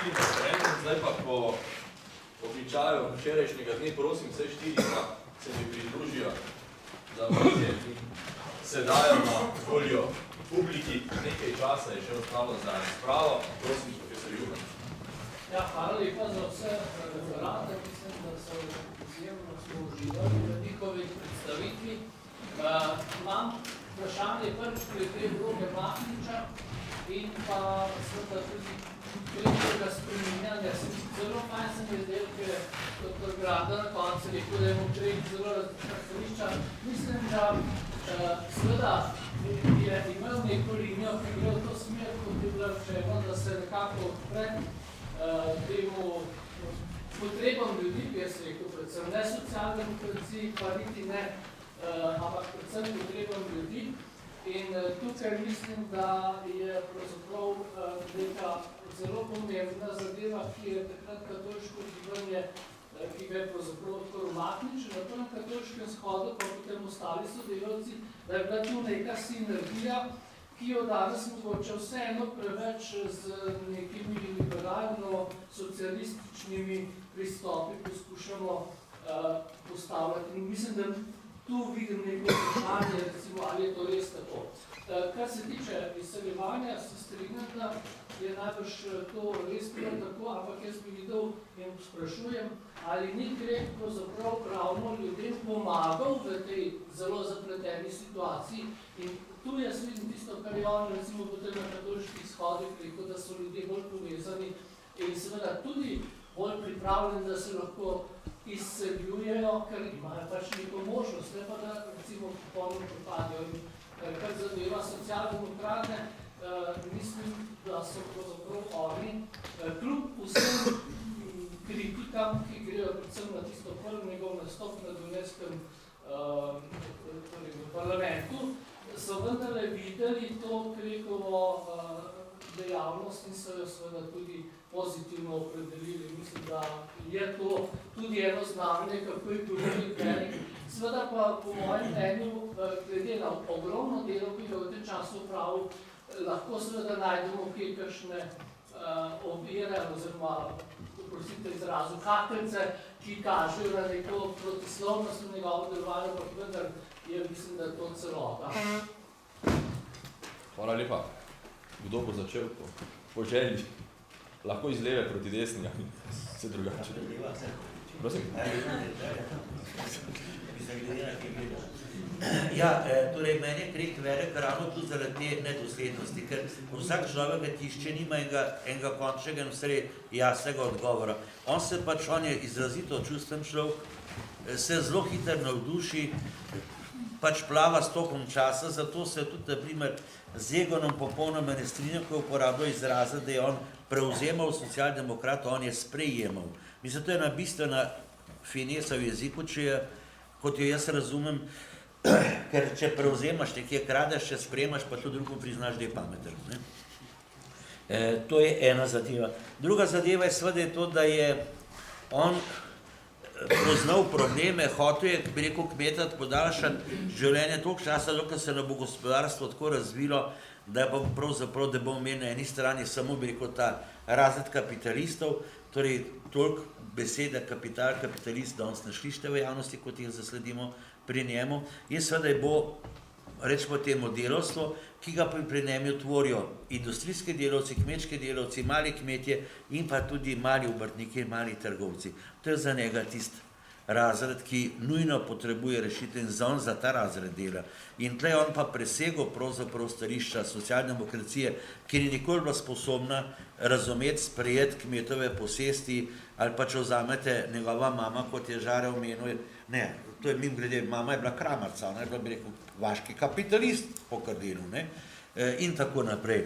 štiri referendum, zdaj pa po običaju včerajšnjega dne prosim vse štiri, da se mi pridružijo, da se dajo na voljo publiki. Nekaj časa je še ostalo za razpravo. Prosim, profesor Juhan. Ja, hvala lepa za vse referate. Mislim, da so izjemno smo uživali v njihovih predstavitvi. Imam vprašanje prvič glede vloge Mahniča in pa seveda tudi tretjega spreminjanja. Zelo fajn se mi je zdel, ker je dr. Grada na koncu rekel, da je mu treh zelo različna stališča. Mislim, da seveda je imel neko linijo, ki gre v to smer, kot je bilo rečeno, da se nekako odpre temu potrebam ljudi, ki je se rekel, predvsem ne socialdemokraciji, pa niti ne, ampak predvsem potrebam ljudi. In tukaj mislim, da je pravzaprav neka zelo pomembna zadeva, ki je takrat katoliško gibanje, ki ga je pravzaprav odprl Mahnič, na tem katoliškem shodu, pa potem ostali sodelavci, da je bila tu neka sinergija, ki jo danes mogoče vseeno preveč z nekimi liberalno-socialističnimi pristopi poskušamo postavljati. In mislim, da tu vidim neko vprašanje, recimo, ali je to res tako. Kar se tiče izseljevanja, se strinjam, da je najbrž to res bilo tako, ampak jaz bi videl in sprašujem, ali ni Greh pravzaprav ravno ljudem pomagal v tej zelo zapleteni situaciji. In tu jaz vidim tisto, kar je on recimo potem na katoliških shodih rekel, da so ljudje bolj povezani in seveda tudi bolj pripravljeni, da se lahko izseljujejo, ker imajo pač neko možnost, ne pa da recimo popolno propadijo. Kar zadeva socialdemokrate, mislim, da so pravzaprav oni, kljub vsem kritikam, ki grejo predvsem na tisto prvi njegov nastop na Dunajskem parlamentu, so vendarle videli to Krekovo dejavnost in so jo seveda tudi pozitivno opredelili. Mislim, da je to tudi eno znamenje, kako je bil velik. Seveda pa po mojem mnenju, glede na ogromno delo, ki ga v tem času opravil, lahko seveda najdemo kje kakšne ovire oziroma, prosite izrazu, katrce, ki kažejo na neko protislovnost v njegovo delovanju, pa vendar je, mislim, da je to celota. Hvala lepa. Kdo bo začel po želji? Lahko iz leve proti desni, ali se drugače. Prosim? Ja, torej meni je Krek velik ravno tudi zaradi te nedoslednosti, ker vsak človek tišče nima enega končnega in vse jasnega odgovora. On je izrazito čustven človek, se zelo hitro navduši, pač plava s tokom časa, zato se tudi, na primer, z Egonom popolnoma ne strinjam, ko je uporabljal izraze, da je on prevzemal socialdemokrata, on je sprejemal. Mislim, to je ena bistvena finesa v jeziku, če je, kot jo jaz razumem, ker če prevzemaš, nekje kradeš, če sprejemaš, pa to drugo priznaš, da je pameten. To je ena zadeva. Druga zadeva je seveda to, da je on poznal probleme, hotel je, bi rekel, kmetat podaljšati življenje toliko časa, dokaj se ne bo gospodarstvo tako razvilo, da je pravzaprav, da bomo imeli na eni strani samo, bi rekel, ta razred kapitalistov, torej toliko besede kapital, kapitalist, danes ne slišite v javnosti, kot jih zasledimo pri njemu, in seveda je bo, rečemo temu, delovstvo, ki ga pri njemu tvorijo industrijski delavci, kmečki delavci, mali kmetje in pa tudi mali obrtniki, mali trgovci. To je za njega tisti razred, ki nujno potrebuje rešitev in za ta razred dela. In tle on pa presegel pravzaprav stališča socialdemokracije, ki ni nikoli bila sposobna razumeti, sprejeti kmetove posesti, ali pa če vzamete njegova mama, kot je Žare omenil, ne, to je mimogrede, mama je bila kramarca, ona je bila, bi rekel, vaški kapitalist po Kardinu, ne, in tako naprej.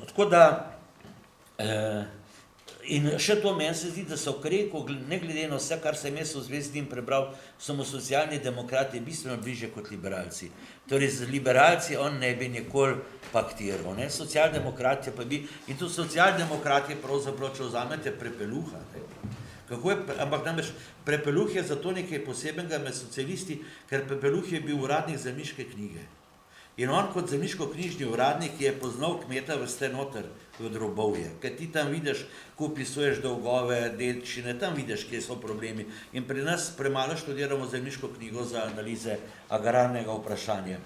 Tako da, in še to meni se zdi, da so Kreku, ne glede na vse, kar sem jaz v zvezi z njim prebral, so socialni demokrati bistveno bliže kot liberalci. Torej, z liberalci on ne bi nikoli paktiral, ne, socialdemokrati pa bi, in tudi socialdemokrati pravzaprav, če vzamete Prepeluha, kako je, ampak namreč Prepeluh je zato nekaj posebenega med socialisti, ker Prepeluh je bil uradnik zemljiške knjige. In on kot zemljiško-knjižni uradnik je poznal kmeta vrste noter v Drobovje, ker ti tam vidiš, ko opisuješ dolgove, delčine, tam vidiš, kje so problemi. In pri nas premalo študiramo zemljiško knjigo za analize agrarnega vprašanja.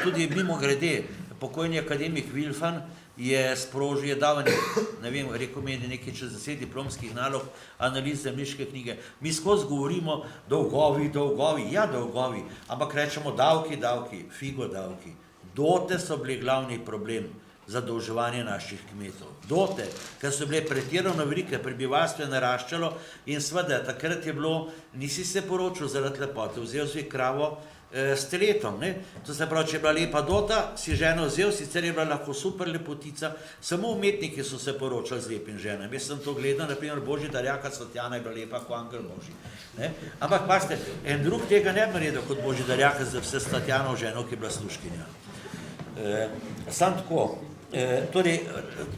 Tudi mimo grede, pokojni akademik Vilfan je sprožil, je dal, ne vem, rekel mi je nekaj čez 10 diplomskih nalog analiz zemljiške knjige. Mi skozi govorimo dolgovi, ja dolgovi, ampak rečemo davki, figo davki. Dote so bili glavni problem zadolževanje naših kmetov. Dote, ker so bile pretirano velike, prebivalstvo je naraščalo in seveda takrat je bilo, nisi se poročil zaradi lepote, vzel si kravo s teletom, ne? To se pravi, če je bila lepa dota, si ženo vzel, sicer je bila lahko super lepotica, samo umetniki so se poročali z lepim ženam. Jaz sem to gledal, naprimer Božidar Jaka Svetjana je bila lepa kot angel Božji. Ne? Ampak paste, en drug tega ne bi naredil kot Božidar Jaka za vse Svetjano ženo, ki je bila sluškinja. Sam tako,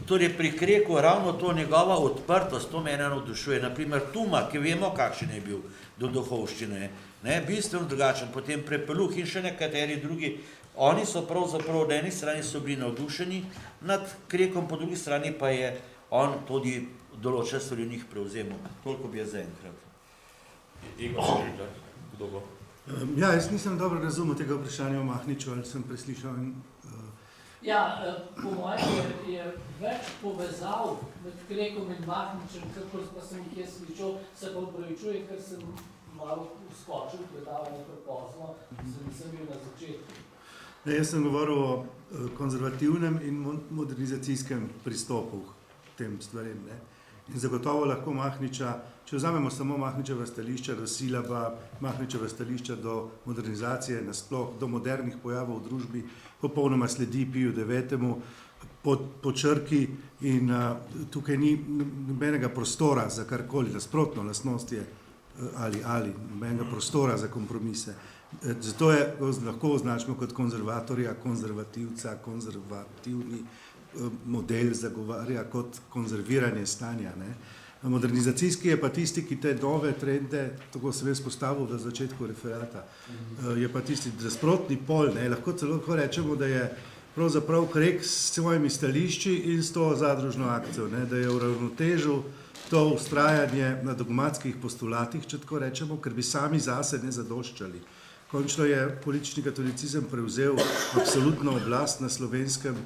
torej pri Kreku ravno to njegova odprtost, to mene navdušuje. Naprimer Tuma, ki vemo, kakšen je bil do duhovščine, ne, bistveno drugačen, potem Prepeluh in še nekateri drugi, oni so pravzaprav na eni strani so bili navdušeni nad Krekom, po drugi strani pa je on tudi določene stvari v njih prevzemal. Toliko bi je zaenkrat. Igor, kdo bo? Ja, jaz nisem dobro razumel tega vprašanja o Mahniču, ali sem preslišal in... Ja, po mojem je več povezav med Krekom in Mahničem, kakor pa sem jih jaz slišal, se pa opravičujem, ker sem malo uskočil, predavanje prepozno, sem bil na začetku. Jaz sem govoril o konzervativnem in modernizacijskem pristopu k tem stvarem. Ne? In zagotovo lahko Mahniča, če vzamemo samo Mahničeva stališča do Silaba, Mahničeva stališča do modernizacije, nasploh do modernih pojavov v družbi, popolnoma sledi Piju IX. Po črki in tukaj ni nobenega prostora za karkoli, nasprotno, lastnost je ali nobenega prostora za kompromise. Zato je lahko označimo kot konzervatorja, konzervativca, konzervativni model zagovarja kot konzerviranje stanja. Ne? Modernizacijski je pa tisti, ki te nove trende, tako sem jaz postavil v začetku referata, je pa tisti nasprotni pol. Ne? Lahko celo rečemo, da je pravzaprav Krek s svojimi stališči in s to zadružno akcijo, ne? Da je uravnotežil to ustrajanje na dogmatskih postulatih, če tako rečemo, ker bi sami zase ne zadoščali. Končno je politični katolicizem prevzel absolutno oblast na Slovenskem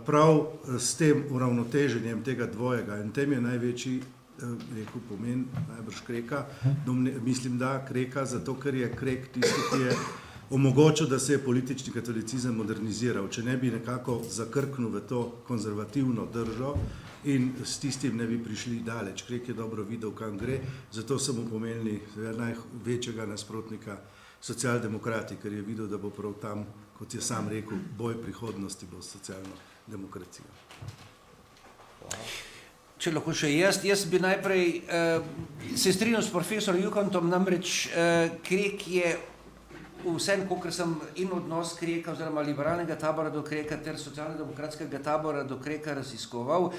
prav s tem uravnoteženjem tega dvojega in tem je največji rekel pomen najbrž Kreka, mislim da Kreka, zato ker je Krek tisti, ki je omogočil, da se je politični katolicizem moderniziral, če ne bi nekako zakrknil v to konzervativno držo in s tistim ne bi prišli daleč. Krek je dobro videl, kam gre, zato so mu pomenili največjega nasprotnika socialdemokrati, ker je videl, da bo prav tam, kot je sam rekel, boj prihodnosti bo socialno demokracijo. Če lahko še jaz bi najprej se strinjal s profesorom Juhantom, namreč Krek je vsem, kolikor sem in odnos Kreka oziroma liberalnega tabora do Kreka ter socialno-demokratskega tabora do Kreka raziskoval.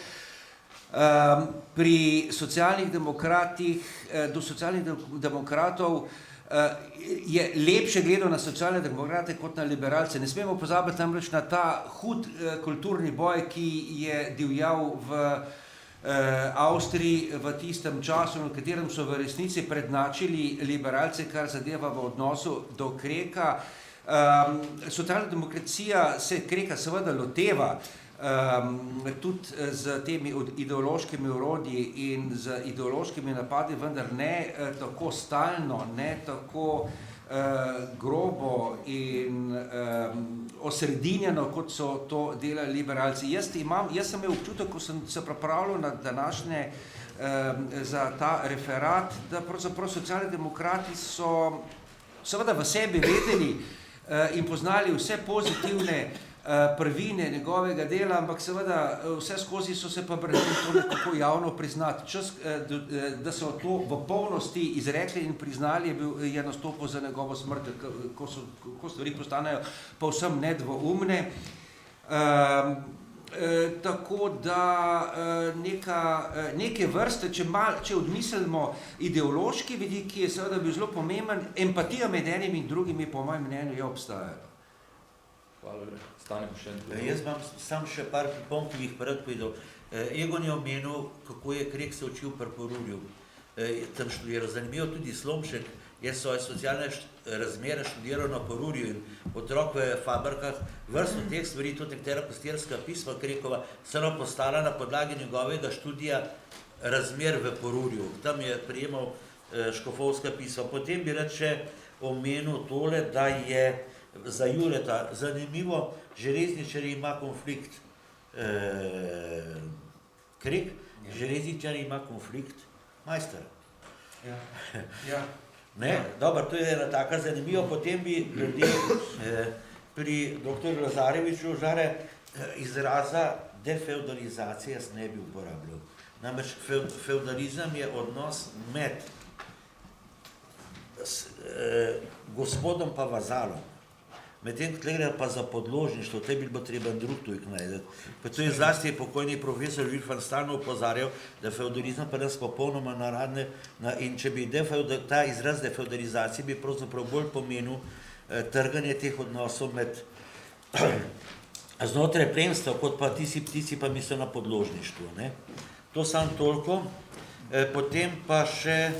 Pri socialnih demokratih, do socialnih demokratov je lepše gledal na socialne demokrate kot na liberalce. Ne smemo pozabiti namreč na ta hud kulturni boj, ki je divjal v Avstriji v tistem času, v katerem so v resnici prednačili liberalce, kar zadeva v odnosu do Kreka. Socialna demokracija se Kreka seveda loteva tudi z temi ideološkimi orodji in z ideološkimi napadi, vendar ne tako stalno, ne tako grobo in osredinjeno, kot so to delali liberalci. Jaz sem imel občutek, ko sem se pripravljal na današnje za ta referat, da pravzaprav socialni demokrati so seveda v sebi vedeli in poznali vse pozitivne prvine njegovega dela, ampak seveda vse skozi so se pa brali to nekako javno priznati. Čas, da so to v polnosti izrekli in priznali, je nastopil za njegovo smrt, ko stvari postanejo povsem nedvoumne. Tako da neke vrste, če odmislimo ideološki vidik, ki je seveda bil zelo pomemben, empatija med enimi in drugimi, po mojem mnenju, je obstajala. Hvala, Stane Bošen. Jaz imam sam še par pripomb, ki bi jih rad povedal. Egon je omenil, kako je Krek se učil pri Porurju. Tam študiral. Zanimivo tudi Slomšek je svoje socialne razmere študiral na Porurju in otrok v fabrikah vrsto teh stvari, tudi nekatera pastirska pisma Krekova, so postala na podlagi njegovega študija razmer v Porurju. Tam je prijemal škofovska pisma. Potem bi rad še omenil tole, da je za Jureta zanimivo, železničarji ima konflikt Krek, železničarji ima konflikt Majster. Ja. Ne, dobro, to je ena taka zanimiva, potem bi ljudje pri dr. Lazareviču žare izraza defeudalizacije jaz ne bi uporabljal. Namreč feudalizem je odnos med gospodom pa vazalom. Medtem gre pa za podložništvo, te bi bilo treba drug tujk najdeti. Pa to je zlasti pokojni profesor Wilfan stalno opozarjal, da feudalizem pa nas popolnoma naradne in če bi ta izraz defeudalizacije bi pravzaprav bolj pomenil trganje teh odnosov med znotraj plemstva, kot pa tisti pa mislijo na podložništvo. Ne? To sam toliko. Potem pa še,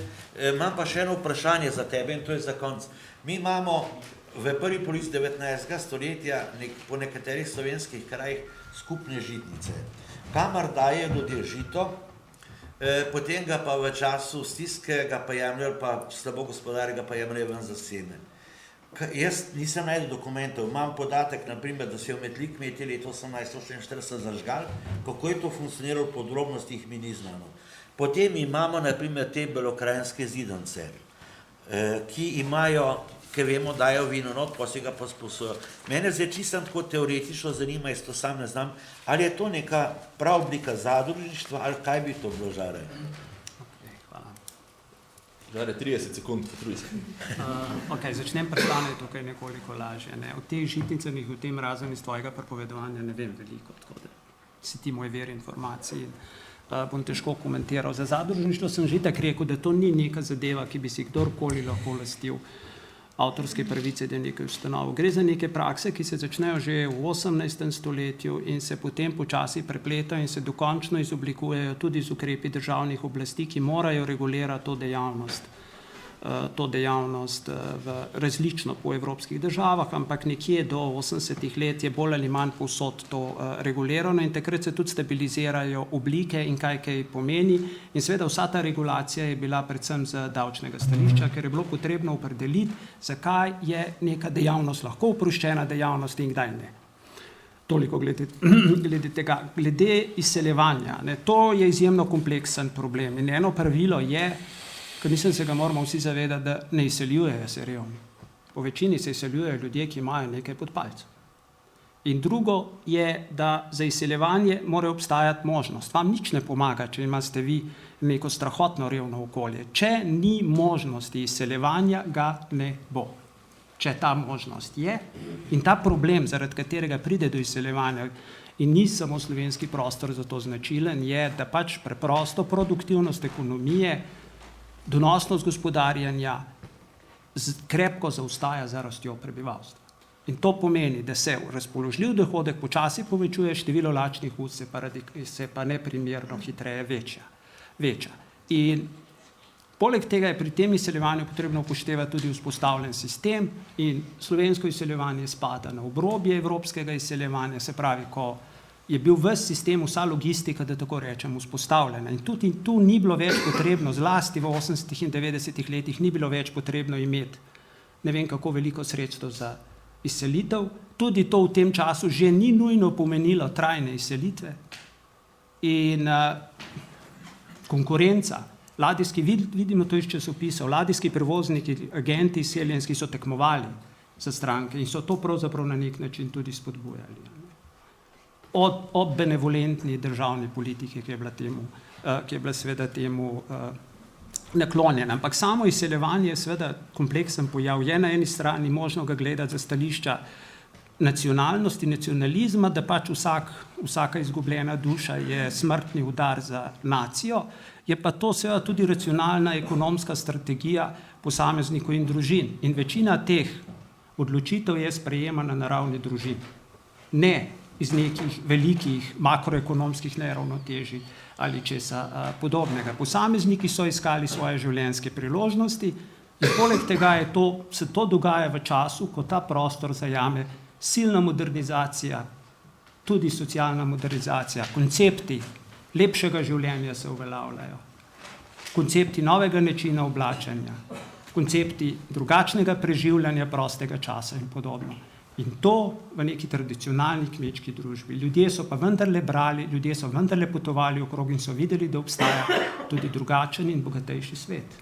imam pa še eno vprašanje za tebe in to je za konc. Mi imamo v prvi polovici 19. stoletja po nekaterih slovenskih krajih skupne žitnice, kamor daje ljudje žito, potem ga pa v času stiske ga pa jemljajo, pa slabo gospodarja ga pa jemljajo ven za seme. Jaz nisem najdel dokumentov, imam podatek, naprimer, da se je v Metli kmetje leto 1844 zažgal, kako je to funkcioniralo v podrobnostih mi ni znano. Potem imamo, naprimer, te belokrajinske zidance, ki imajo, ki vemo, dajo vino not, pa se ga pa sposojo. Mene zdaj čisto tako teoretično zanima, jaz to sam ne znam, ali je to neka prav oblika zadružništva, ali kaj bi to bilo, Žare? Žare, 30 sekund, potruj se. Začnem vprašanje tukaj nekoliko lažje. O teh žitnicah v tem razen iz tvojega pripovedovanja ne vem veliko, tako da si ti moj vir informacij. Bom težko komentiral. Za zadružništvo sem že tako rekel, da to ni neka zadeva, ki bi si kdorkoli lahko lastil avtorske pravice, da je nekaj ustanovil. Gre za neke prakse, ki se začnejo že v 18. stoletju in se potem počasi prepletajo in se dokončno izoblikujejo tudi z ukrepi državnih oblasti, ki morajo regulirati to dejavnost različno po evropskih državah, ampak nekje do 80. let je bolj ali manj povsod to regulirano in takrat se tudi stabilizirajo oblike in kaj pomeni. In seveda vsa ta regulacija je bila predvsem z davčnega stališča, ker je bilo potrebno opredeliti, zakaj je neka dejavnost lahko oproščena dejavnost in kdaj ne. Toliko glede tega. Glede izseljevanja. To je izjemno kompleksen problem in eno pravilo je, ker mislim, se ga moramo vsi zavedati, da ne izseljujejo se revni. Po večini se izseljujejo ljudje, ki imajo nekaj pod palcem. In drugo je, da za izseljevanje mora obstajati možnost. Vam nič ne pomaga, če imate vi neko strahotno revno okolje. Če ni možnosti izseljevanja, ga ne bo. Če ta možnost je in ta problem, zaradi katerega pride do izseljevanja, in ni samo slovenski prostor za to značilen, je, da pač preprosto produktivnost ekonomije, donosnost gospodarjenja krepko zaostaja za rastjo prebivalstva. In to pomeni, da se razpoložljiv dohodek počasi povečuje, število lačnih ust se pa neprimerno hitreje veča. In poleg tega je pri tem izseljevanju potrebno upoštevati tudi vzpostavljen sistem in slovensko izseljevanje spada na obrobje evropskega izseljevanja, se pravi, ko je bil ves sistem, vsa logistika, da tako rečem, vzpostavljena. In tudi tu ni bilo več potrebno, zlasti v 80. in 90. letih, ni bilo več potrebno imeti ne vem kako veliko sredstev za izselitev. Tudi to v tem času že ni nujno pomenilo trajne izselitve. In konkurenca, ladijski, vidimo to iz časopisov, ladijski prevozniki, agenti izseljenski so tekmovali za stranke in so to pravzaprav na nek način tudi spodbujali. Ob benevolentni državni politiki, ki je bila seveda temu naklonjena. Ampak samo izseljevanje je seveda kompleksen pojav. Je na eni strani možno ga gledati za stališča nacionalnosti, nacionalizma, da pač vsaka izgubljena duša je smrtni udar za nacijo, je pa to seveda tudi racionalna ekonomska strategija posameznikov in družin. In večina teh Odločitev je sprejemana na ravni družin, ne iz nekih velikih makroekonomskih neravnotežij ali česa podobnega. Posamezniki so iskali svoje življenjske priložnosti in poleg tega se to dogaja v času, ko ta prostor zajame silna modernizacija, tudi socialna modernizacija, koncepti lepšega življenja se uveljavljajo, koncepti novega načina oblačenja, koncepti drugačnega preživljanja prostega časa in podobno. In to v neki tradicionalni kmečki družbi. Ljudje so pa vendarle brali, ljudje so vendarle potovali okrog in so videli, da obstaja tudi drugačen in bogatejši svet.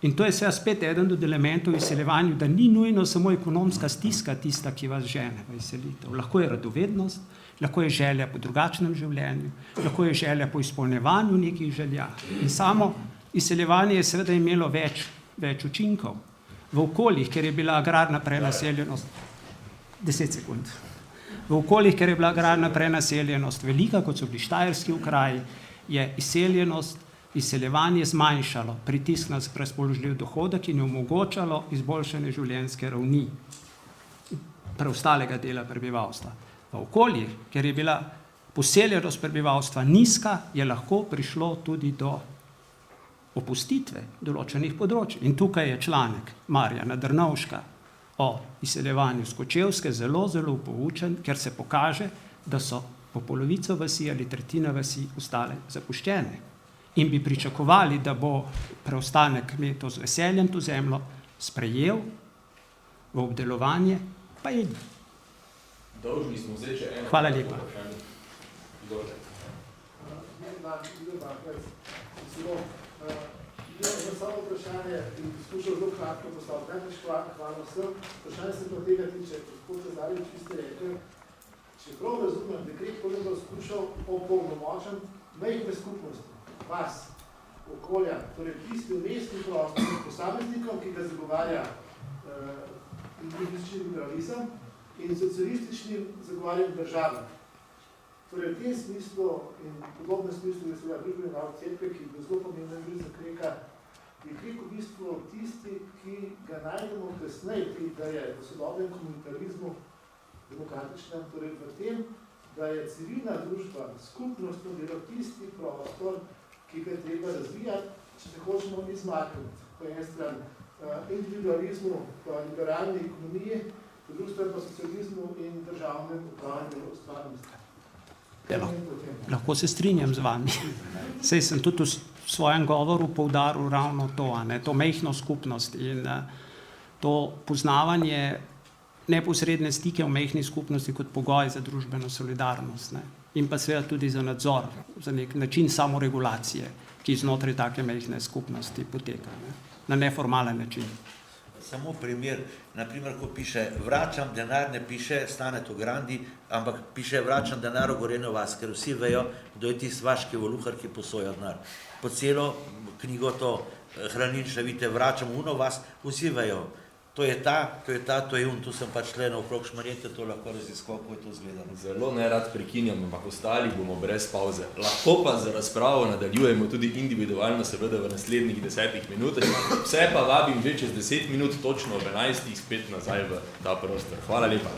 In to je seveda spet eden od elementov izseljevanju, da ni nujno samo ekonomska stiska tista, ki vas žene v izselitev. Lahko je radovednost, lahko je želja po drugačnem življenju, lahko je želja po izpolnjevanju nekih želja. In samo izseljevanje je seveda imelo več učinkov. V okoljih, kjer je bila agrarna prenaseljenost, 10 sekund, v okoljih, kjer je bila agrarna prenaseljenost velika, kot so bili štajerski okraji, je izseljevanje zmanjšalo pritisk na razpoložljiv dohodek in je omogočalo izboljšanje življenjske ravni preostalega dela prebivalstva. V okoljih, kjer je bila poseljenost prebivalstva nizka, je lahko prišlo tudi do opustitve določenih področij. In tukaj je članek Marjana Drnovška o izseljevanju s Kočevske zelo, zelo poučen, ker se pokaže, da so po polovico vasi ali tretjina vasi ostale zapuščene. In bi pričakovali, da bo preostanek kmetov z veseljem to zemljo sprejel v obdelovanje, pa je ni. Dolžni smo zdaj še eno. Hvala lepa. Samo vprašanje in skušal zelo kratko postaviti. Najprej hvala vsem. Vprašanje se pa tega tiče, gospod Cezarjevič, vi ste rekli, če prav razumem, dekret Kolega skušal opolnomočen majhne skupnosti, vas, okolja, torej tisti mestni prostor posameznikom, ki ga zagovarja individualistični liberalizem in socialističnim zagovarjanjem države. Torej v tem smislu in podobnem smislu je seveda družbeni narod cerkve, ki je zelo pomemben gre za Kreka, je Krek v bistvu tisti, ki ga najdemo kasneje, da je v sodobnem komunitarizmu demokratičnem, torej v tem, da je civilna družba, skupnostno delo tisti prostor, ki ga je treba razvijati, če se hočemo izmakniti. Po eni strani individualizmu, po liberalni ekonomiji, po drugi strani pa socializmu in državnem upravljanju ustvarnosti. Lahko se strinjam z vami. Sej sem tudi v svojem govoru poudaril ravno to, to majhno skupnost in to poznavanje neposredne stike v majhni skupnosti kot pogoj za družbeno solidarnost. In pa seveda tudi za nadzor, za nek način samoregulacije, ki znotraj take majhne skupnosti poteka. Na neformalen način. Samo primer, naprimer, ko piše vračam denar, ne piše Staneto Grandi, ampak piše vračam denar v Gorenjo vas, ker vsi vejo, kdo je tisti vaški voluhar, ki posoja denar. Po celo knjigo to hranilništvo, vidite, vračam uno vas, vsi vejo. To je ta, to je un, tu sem pač tle naokrog Šmarjete, to lahko raziskoval, kako je to izgledalo. Zelo nerad prekinjam, ampak ostali bomo brez pauze. Lahko pa za razpravo nadaljujemo tudi individualno, seveda v naslednjih 10 minutah. Vse pa vabim že čez 10 minut, točno ob 11, spet nazaj v ta prostor. Hvala lepa.